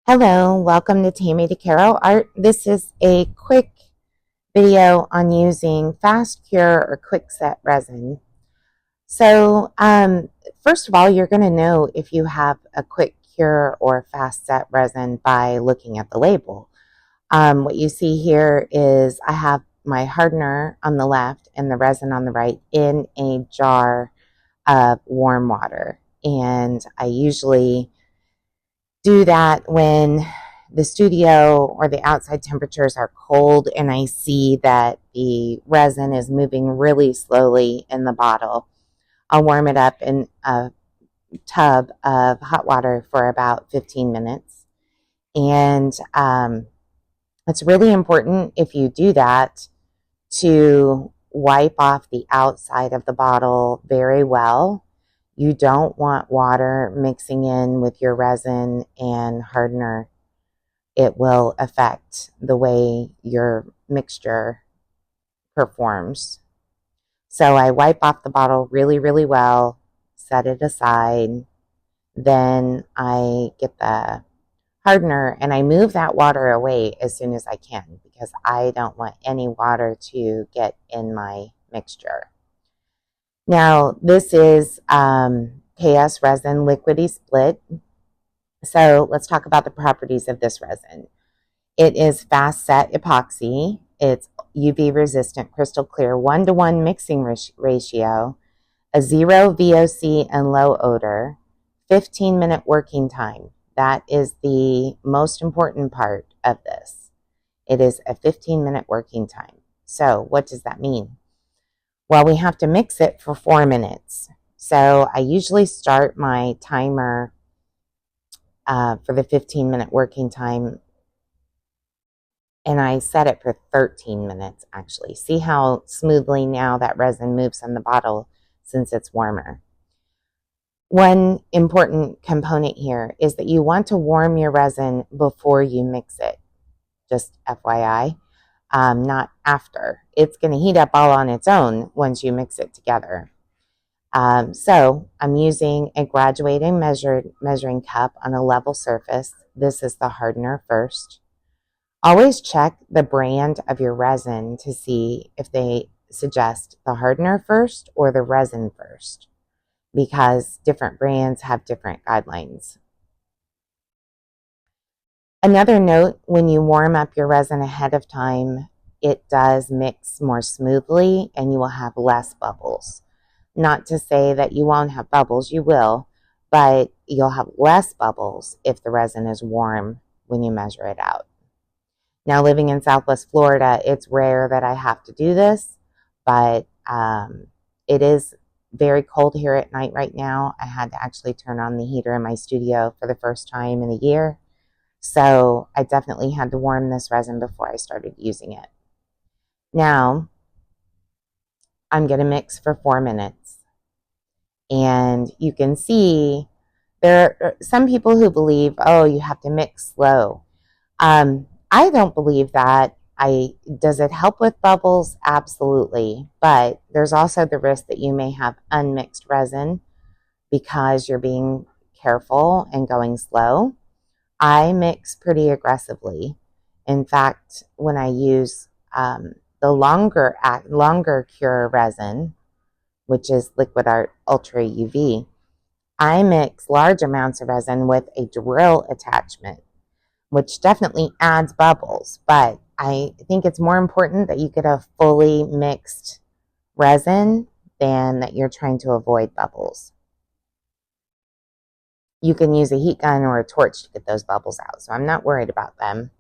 Hello, welcome to Tammy DeCaro Art. This is a quick video on using fast cure or quick set resin. First of all, you're going to know if you have a quick cure or fast set resin by looking at the label. What you see here is I have my hardener on the left and the resin on the right in a jar of warm water. And I usually do that when the studio or the outside temperatures are cold and I see that the resin is moving really slowly in the bottle. I'll warm it up in a tub of hot water for about 15 minutes. And it's really important if you do that to wipe off the outside of the bottle very well. You don't want water mixing in with your resin and hardener. It will affect the way your mixture performs. So I wipe off the bottle really, really well, set it aside. Then I get the hardener and I move that water away as soon as I can because I don't want any water to get in my mixture. Now, this is KS Resin Liquidity Split. So let's talk about the properties of this resin. It is fast set epoxy. It's UV resistant, crystal clear, 1-to-1 mixing ratio, a 0 VOC and low odor, 15-minute working time. That is the most important part of this. It is a 15-minute working time. So what does that mean? Well, we have to mix it for 4 minutes. So I usually start my timer for the 15-minute working time, and I set it for 13 minutes actually. See how smoothly now that resin moves in the bottle since it's warmer. One important component here is that you want to warm your resin before you mix it. Just FYI. Not after. It's going to heat up all on its own once you mix it together. So I'm using a graduating measuring cup on a level surface. This is the hardener first. Always check the brand of your resin to see if they suggest the hardener first or the resin first, because different brands have different guidelines. Another note, when you warm up your resin ahead of time, it does mix more smoothly and you will have less bubbles. Not to say that you won't have bubbles, you will, but you'll have less bubbles if the resin is warm when you measure it out. Now, living in Southwest Florida, it's rare that I have to do this, but it is very cold here at night right now. I had to actually turn on the heater in my studio for the first time in a year. So I definitely had to warm this resin before I started using it. Now, I'm going to mix for 4 minutes. And you can see there are some people who believe, oh, you have to mix slow. I don't believe that. Does it help with bubbles? Absolutely. But there's also the risk that you may have unmixed resin because you're being careful and going slow. I mix pretty aggressively. In fact, when I use the longer cure resin, which is Liquidart Ultra UV, I mix large amounts of resin with a drill attachment, which definitely adds bubbles, but I think it's more important that you get a fully mixed resin than that you're trying to avoid bubbles. You can use a heat gun or a torch to get those bubbles out, so I'm not worried about them.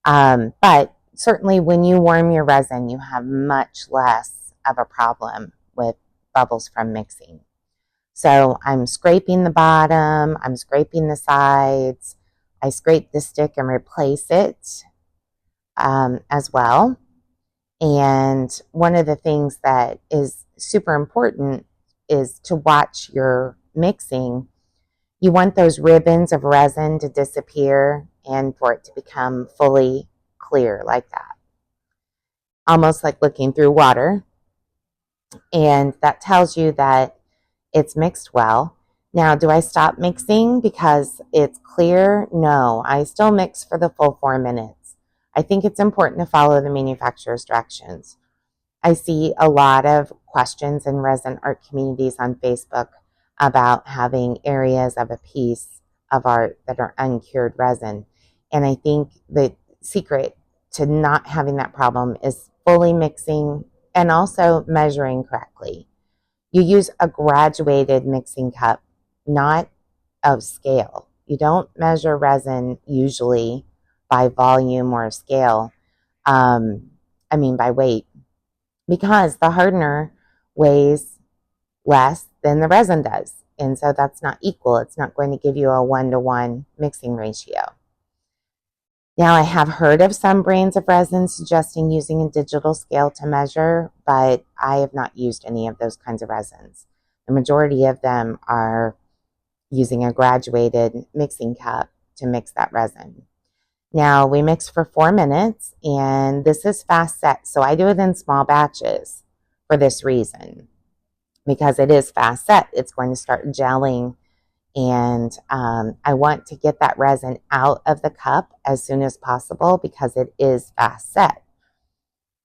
But certainly when you warm your resin, you have much less of a problem with bubbles from mixing. So I'm scraping the bottom, I'm scraping the sides, I scrape the stick and replace it as well. And one of the things that is super important is to watch your mixing. You want those ribbons of resin to disappear and for it to become fully clear like that. Almost like looking through water. And that tells you that it's mixed well. Now, do I stop mixing because it's clear? No, I still mix for the full 4 minutes. I think it's important to follow the manufacturer's directions. I see a lot of questions in resin art communities on Facebook about having areas of a piece of art that are uncured resin. And I think the secret to not having that problem is fully mixing and also measuring correctly. You use a graduated mixing cup, not of scale. You don't measure resin usually by volume or scale. By weight, because the hardener weighs less than the resin does. And so that's not equal. It's not going to give you a 1-to-1 mixing ratio. Now, I have heard of some brands of resin suggesting using a digital scale to measure, but I have not used any of those kinds of resins. The majority of them are using a graduated mixing cup to mix that resin. Now, we mix for 4 minutes, and this is fast set, so I do it in small batches for this reason. Because it is fast set, it's going to start gelling, and I want to get that resin out of the cup as soon as possible because it is fast set.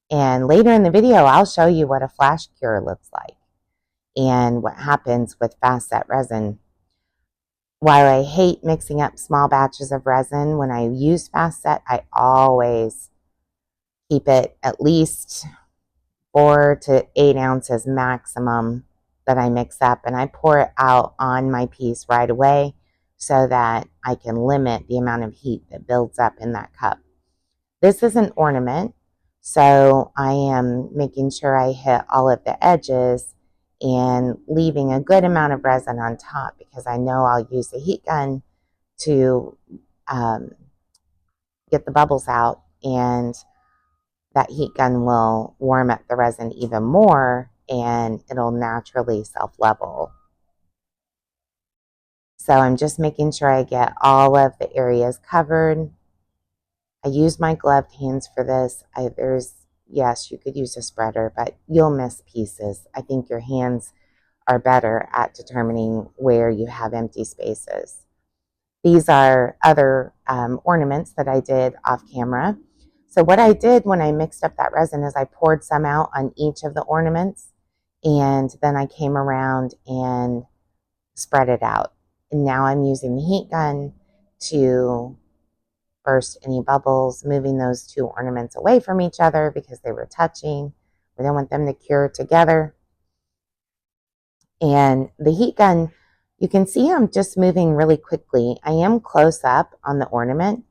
And later in the video, I'll show you what a flash cure looks like and what happens with fast set resin. While I hate mixing up small batches of resin, when I use fast set, I always keep it at least 4 to 8 ounces maximum that I mix up, and I pour it out on my piece right away so that I can limit the amount of heat that builds up in that cup. This is an ornament, so I am making sure I hit all of the edges and leaving a good amount of resin on top because I know I'll use the heat gun to get the bubbles out, and that heat gun will warm up the resin even more and it'll naturally self-level. So I'm just making sure I get all of the areas covered. I use my gloved hands for this. Yes, you could use a spreader, but you'll miss pieces. I think your hands are better at determining where you have empty spaces. These are other ornaments that I did off camera. So what I did when I mixed up that resin is I poured some out on each of the ornaments, and then I came around and spread it out. And now I'm using the heat gun to burst any bubbles, moving those 2 ornaments away from each other because they were touching. We don't want them to cure together. And the heat gun, you can see I'm just moving really quickly. I am close up on the ornament,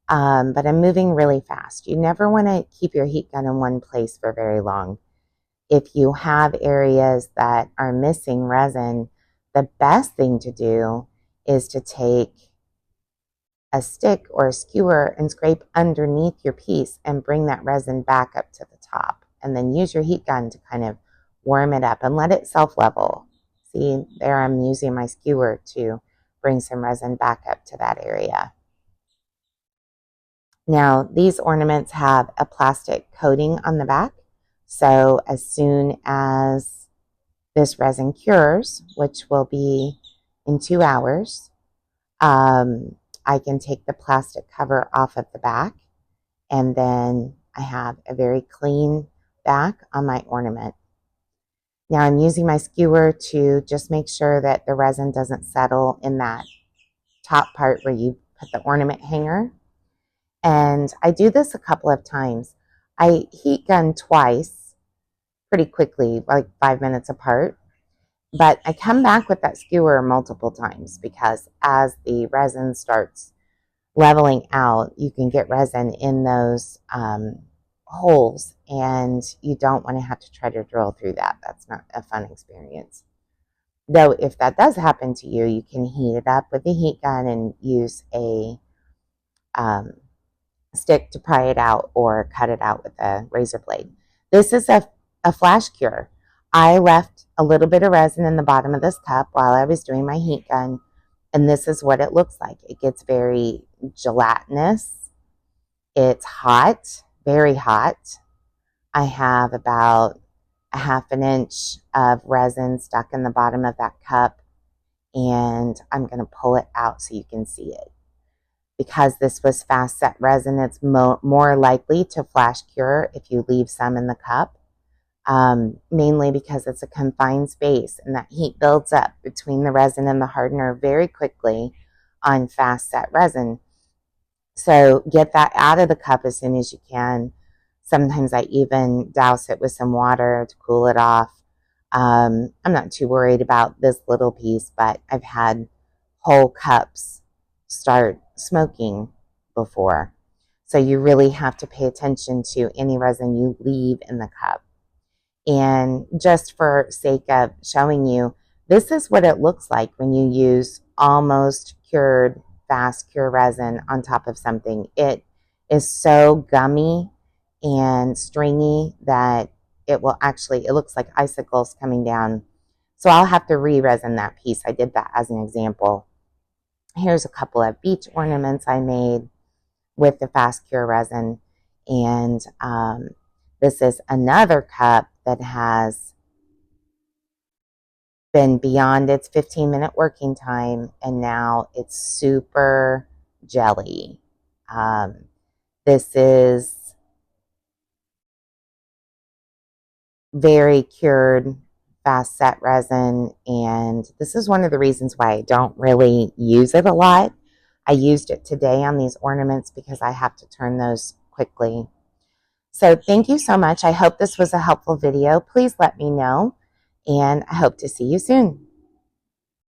but I'm moving really fast. You never want to keep your heat gun in one place for very long. If you have areas that are missing resin, the best thing to do is to take a stick or a skewer and scrape underneath your piece and bring that resin back up to the top. And then use your heat gun to kind of warm it up and let it self-level. See, there I'm using my skewer to bring some resin back up to that area. Now, these ornaments have a plastic coating on the back. So as soon as this resin cures, which will be in 2 hours, I can take the plastic cover off of the back, and then I have a very clean back on my ornament. Now I'm using my skewer to just make sure that the resin doesn't settle in that top part where you put the ornament hanger. And I do this a couple of times. I heat gun twice pretty quickly, like 5 minutes apart. But I come back with that skewer multiple times because as the resin starts leveling out, you can get resin in those holes, and you don't want to have to try to drill through that. That's not a fun experience. Though if that does happen to you, you can heat it up with the heat gun and use a stick to pry it out or cut it out with a razor blade. This is a flash cure. I left a little bit of resin in the bottom of this cup while I was doing my heat gun, and this is what it looks like. It gets very gelatinous. It's hot, very hot. I have about a 1/2 inch of resin stuck in the bottom of that cup, and I'm going to pull it out so you can see it. Because this was fast set resin, it's more likely to flash cure if you leave some in the cup, mainly because it's a confined space and that heat builds up between the resin and the hardener very quickly on fast set resin. So get that out of the cup as soon as you can. Sometimes I even douse it with some water to cool it off. I'm not too worried about this little piece, but I've had whole cups start smoking before. So you really have to pay attention to any resin you leave in the cup. And just for sake of showing you, this is what it looks like when you use almost cured fast cure resin on top of something. It is so gummy and stringy that it looks like icicles coming down. So I'll have to re-resin that piece. I did that as an example. Here's a couple of beach ornaments I made with the fast cure resin. And this is another cup that has been beyond its 15-minute working time, and now it's super jelly. This is very cured fast set resin, and this is one of the reasons why I don't really use it a lot. I used it today on these ornaments because I have to turn those quickly. So thank you so much. I hope this was a helpful video. Please let me know, and I hope to see you soon.